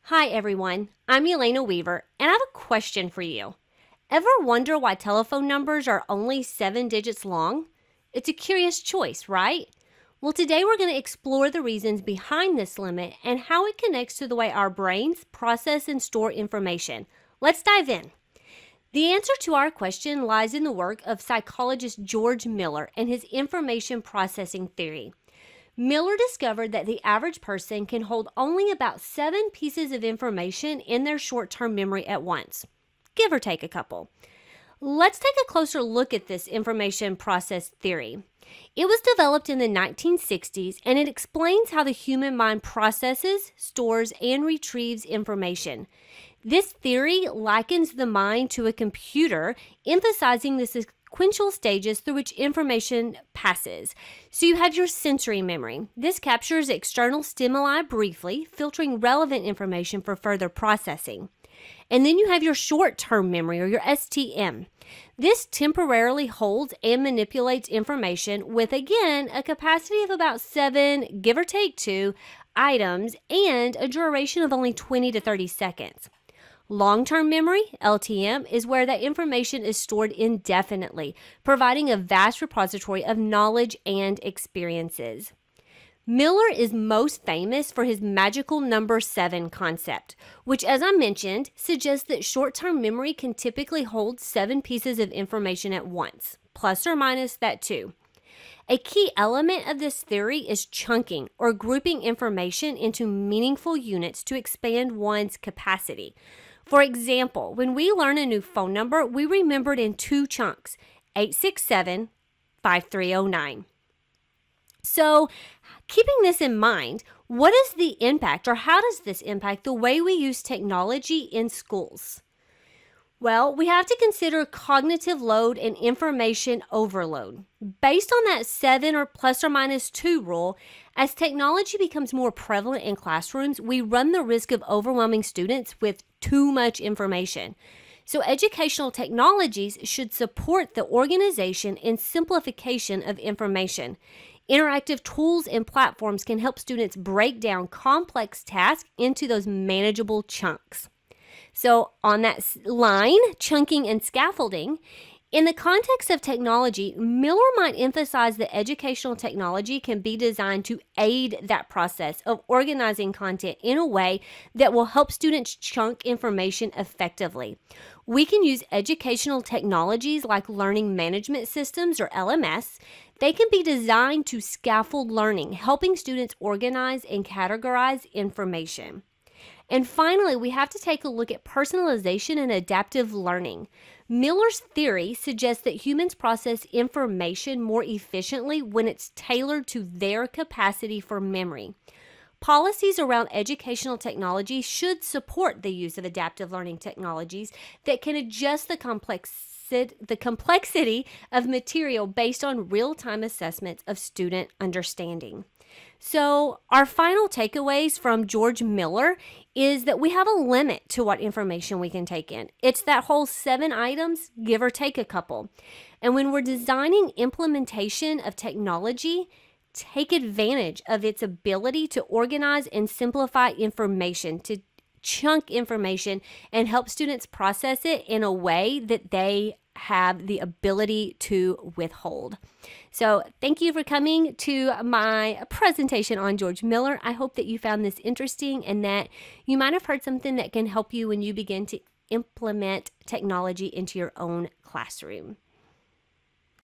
Hi, everyone. I'm Elena Weaver, and I have a question for you. Ever wonder why telephone numbers are only 7 digits long? It's a curious choice, right? Well, today we're going to explore the reasons behind this limit and how it connects to the way our brains process and store information. Let's dive in. The answer to our question lies in the work of psychologist George Miller and his information processing theory. Miller discovered that the average person can hold only about 7 pieces of information in their short-term memory at once, give or take a couple. Let's take a closer look at this information process theory. It was developed in the 1960s, and it explains how the human mind processes, stores, and retrieves information. This theory likens the mind to a computer, emphasizing the sequential stages through which information passes. So you have your sensory memory. This captures external stimuli briefly, filtering relevant information for further processing. And then you have your short-term memory, or your STM. This temporarily holds and manipulates information with, again, a capacity of about 7, give or take 2, items and a duration of only 20 to 30 seconds. Long-term memory, LTM, is where that information is stored indefinitely, providing a vast repository of knowledge and experiences. Miller is most famous for his magical number 7 concept, which, as I mentioned, suggests that short-term memory can typically hold 7 pieces of information at once, plus or minus that 2. A key element of this theory is chunking, or grouping information into meaningful units to expand one's capacity. For example, when we learn a new phone number, we remember it in 2 chunks, 867-5309. So, keeping this in mind, what is the impact, or how does this impact the way we use technology in schools? Well, we have to consider cognitive load and information overload. Based on that 7 or plus or minus 2 rule, as technology becomes more prevalent in classrooms, we run the risk of overwhelming students with too much information. So educational technologies should support the organization and simplification of information. Interactive tools and platforms can help students break down complex tasks into those manageable chunks. So on that line, chunking and scaffolding, in the context of technology, Miller might emphasize that educational technology can be designed to aid that process of organizing content in a way that will help students chunk information effectively. We can use educational technologies like learning management systems, or LMS. They can be designed to scaffold learning, helping students organize and categorize information. And finally, we have to take a look at personalization and adaptive learning. Miller's theory suggests that humans process information more efficiently when it's tailored to their capacity for memory. Policies around educational technology should support the use of adaptive learning technologies that can adjust the complexity of material based on real-time assessments of student understanding. So our final takeaways from George Miller is that we have a limit to what information we can take in. It's that whole 7 items, give or take a couple. And when we're designing implementation of technology, take advantage of its ability to organize and simplify information, to chunk information, and help students process it in a way that they have the ability to withhold. So thank you for coming to my presentation on George Miller. I hope that you found this interesting and that you might have heard something that can help you when you begin to implement technology into your own classroom.